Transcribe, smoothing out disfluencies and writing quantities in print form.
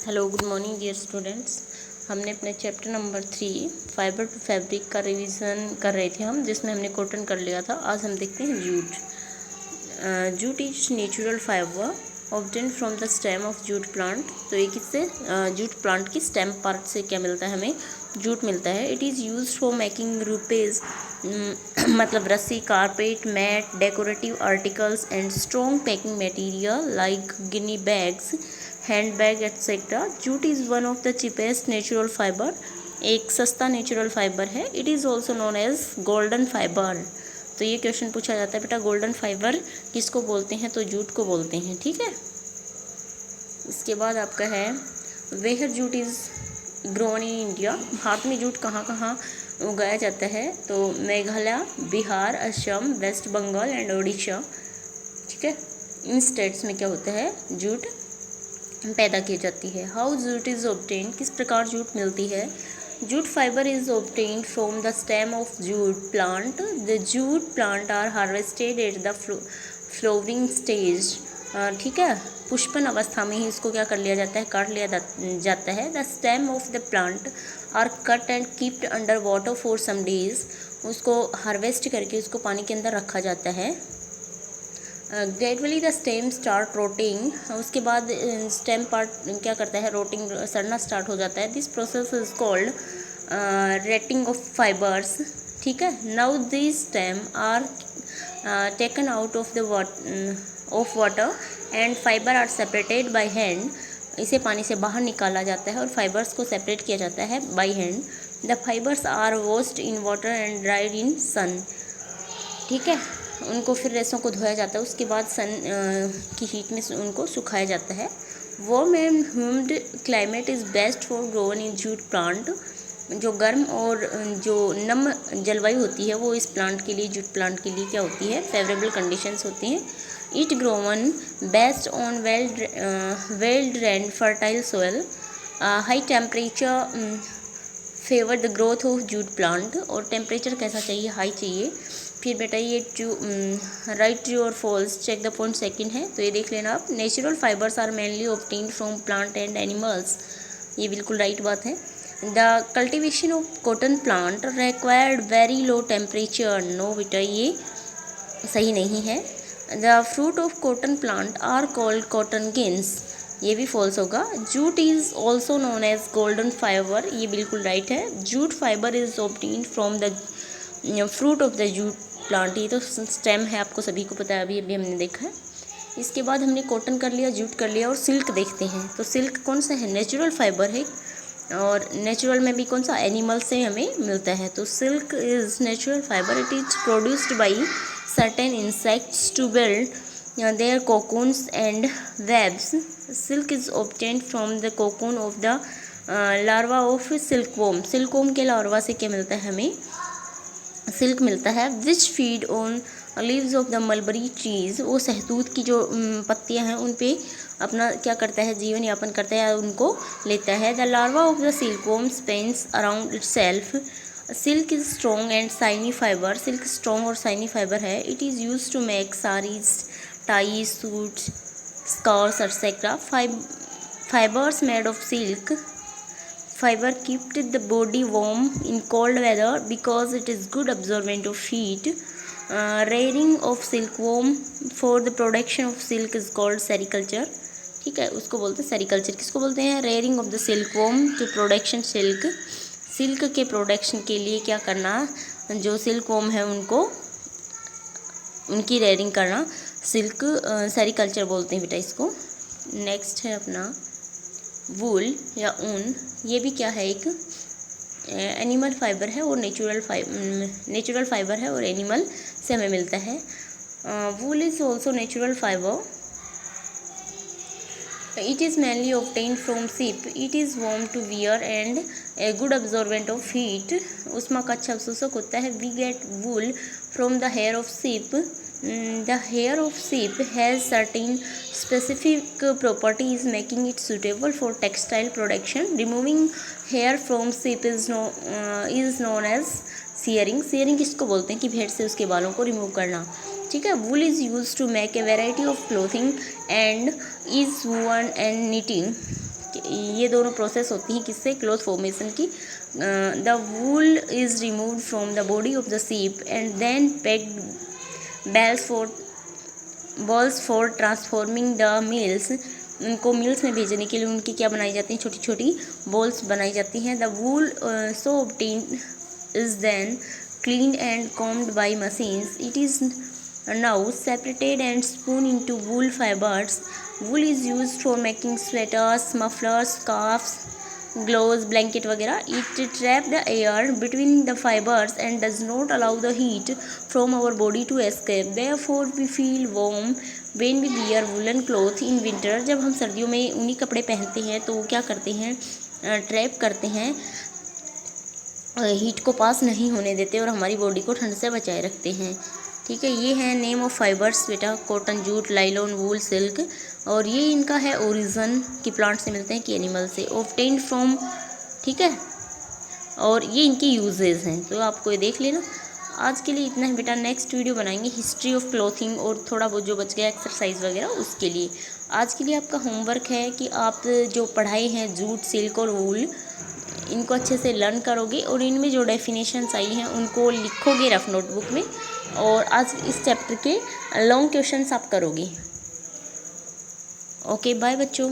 Hello good morning dear students. हमने अपने chapter number 3 fibre to fabric का revision कर रहे थे हम, जिसमें हमने कॉटन कर लिया था। आज हम देखते हैं jute. Jute is natural fibre obtain from the stem of jute plant. तो ये किससे, जूट प्लांट की स्टेम पार्ट से क्या मिलता है, हमें जूट मिलता है। It is use for making ropes मतलब रस्सी, carpet, mat, decorative articles and strong packing material like gunny bags, handbag etcetera. Jute is one of the cheapest natural fibre, एक सस्ता नेचुरल फाइबर है। It is also known as golden fibre. तो ये question पूछा जाता है बेटा, golden fibre किसको बोलते हैं, तो जूट को बोलते हैं। ठीक है, इसके बाद आपका है where jute is grown in India. Bharat में जूट कहाँ कहाँ उगाया जाता है, तो मेघालय, बिहार, असम, वेस्ट बंगाल एंड उड़ीसा। ठीक है, इन स्टेट्स में क्या होता है, जूट पैदा की जाती है। हाउ जूट इज़ ऑब्टेन, किस प्रकार जूट मिलती है। Jute fibre is obtained from the stem of jute plant. The jute plant are harvested at the flowering stage. ठीक है, पुष्पन अवस्था में ही इसको क्या कर लिया जाता है, काट लिया जाता है। The stem of the plant are cut and keeped under water for some days. उसको हार्वेस्ट करके उसको पानी के अंदर रखा जाता है। Gradually the stem start rotting, उसके बाद स्टेम पार्ट क्या करता है, रोटिंग, सड़ना स्टार्ट हो जाता है। This process is called retting of fibres. ठीक है, now this stem are taken out of the water and fibre are separated by hand. इसे पानी से बाहर निकाला जाता है और फाइबर्स को सेपरेट किया जाता है by hand. The fibres are washed in water and dried in sun. ठीक है, उनको फिर रेसों को धोया जाता है, उसके बाद सन की हीट में उनको सुखाया जाता है। Warm and humid climate is best for grown in jute plant. जो गर्म और जो नम जलवायु होती है वो इस प्लांट के लिए, जूट प्लांट के लिए क्या होती है, फेवरेबल कंडीशंस होती हैं। It grown best on well drained fertile soil. High temperature favour the growth of jute plant. और टेम्परेचर कैसा चाहिए, हाई चाहिए। फिर बेटा ये राइट ट्रू और false, check the point second है, तो ये देख लेना आप। Natural fibres are mainly obtained from plant and animals, ये बिल्कुल राइट बात है। The cultivation of cotton plant required very low temperature, no बेटा ये सही नहीं है। The fruit of cotton plant are called cotton gins, ये भी फॉल्स होगा। Jute is also known as golden fibre, ये बिल्कुल राइट है। Jute fibre is obtained from the fruit of the jute plant, ये तो स्टेम है, आपको सभी को पता है, अभी अभी हमने देखा है। इसके बाद हमने कॉटन कर लिया, जूट कर लिया, और सिल्क देखते हैं। तो सिल्क कौन सा है, नेचुरल फाइबर है, और नेचुरल में भी कौन सा, एनिमल से हमें मिलता है। तो silk is natural fibre, it is produced by certain insects to build their cocoons and webs. Silk is obtained from the cocoon of the larva of silkworm. silkworm के लार्वा से क्या मिलता है, हमें सिल्क मिलता है। Which feed on leaves of the mulberry trees, वो सहतूत की जो पत्तियां हैं उन पे अपना क्या करता है, जीवन यापन करता है, उनको लेता है। The larva of the silkworm spins around itself. Silk is strong and shiny fibre, silk strong और साइनी फाइबर है। It is use to make saris, tie, suits, scarves etcetera. Fibres made of silk fiber kept the body warm in cold weather because it is good absorbent of heat. Rearing of silkworm for the production of silk is called sericulture. ठीक है, उसको बोलते हैं sericulture. किसको बोलते हैं, rearing of the silkworm to production silk. Silk के production के लिए क्या करना, जो सिल्कवर्म है उनको, उनकी रेयरिंग करना, सिल्क सेरिकल्चर बोलते हैं बेटा इसको। नेक्स्ट है अपना वूल या ऊन, ये भी क्या है, एक एनिमल फाइबर है और नेचुरल फाइबर है और एनिमल से हमें मिलता है। Wool is also natural fibre, it is mainly obtained from sheep. It is warm to wear and a good absorbent of heat. उष्मा का अच्छा अवशोषक होता है। We get wool from the hair of sheep. The hair of sheep has certain specific properties making it suitable for textile production. Removing hair from sheep is known as shearing. shearing किसको बोलते हैं, कि भेड़ से उसके बालों को remove करना। ठीक है, wool is use to make a variety of clothing and is woven and knitting. ये दोनों प्रोसेस होती हैं किससे, क्लॉथ फॉर्मेशन की। The wool is removed from the body of the sheep and then packed balls for transforming the mills. उनको mills में भेजने के लिए उनकी क्या बनाई जाती हैं, छोटी छोटी बॉल्स बनाई जाती हैं। The wool so obtained is then cleaned and combed by machines. It is now separated and spun into wool fibers. Wool is used for making sweaters, mufflers, scarves, gloves, blanket वगैरह. It traps the air between the fibers and does not allow the heat from our body to escape. Therefore, we feel warm when we wear woolen clothes in winter. जब हम सर्दियों में ऊनी कपड़े पहनते हैं तो वो क्या करते हैं, ट्रैप करते हैं, हीट को पास नहीं होने देते और हमारी बॉडी को ठंड से बचाए रखते हैं। ठीक है, ये है नेम ऑफ फाइबर्स बेटा, कॉटन, जूट, लाइलॉन, वूल, सिल्क। और ये इनका है ओरिजिन कि प्लांट से मिलते हैं कि एनिमल से, ऑब्टेन्ड फ्रॉम। ठीक है, और ये इनके यूजेस हैं, तो आपको ये देख लेना। आज के लिए इतना है बेटा, नेक्स्ट वीडियो बनाएंगे हिस्ट्री ऑफ क्लॉथिंग और थोड़ा बहुत जो बच गया एक्सरसाइज वगैरह उसके लिए। आज के लिए आपका होमवर्क है कि आप जो पढ़ाए हैं जूट, सिल्क और वूल, इनको अच्छे से लर्न करोगे और इनमें जो डेफिनेशंस आई हैं उनको लिखोगे रफ नोटबुक में, और आज इस चैप्टर के लॉन्ग क्वेश्चंस आप करोगे। ओके, बाय बच्चों।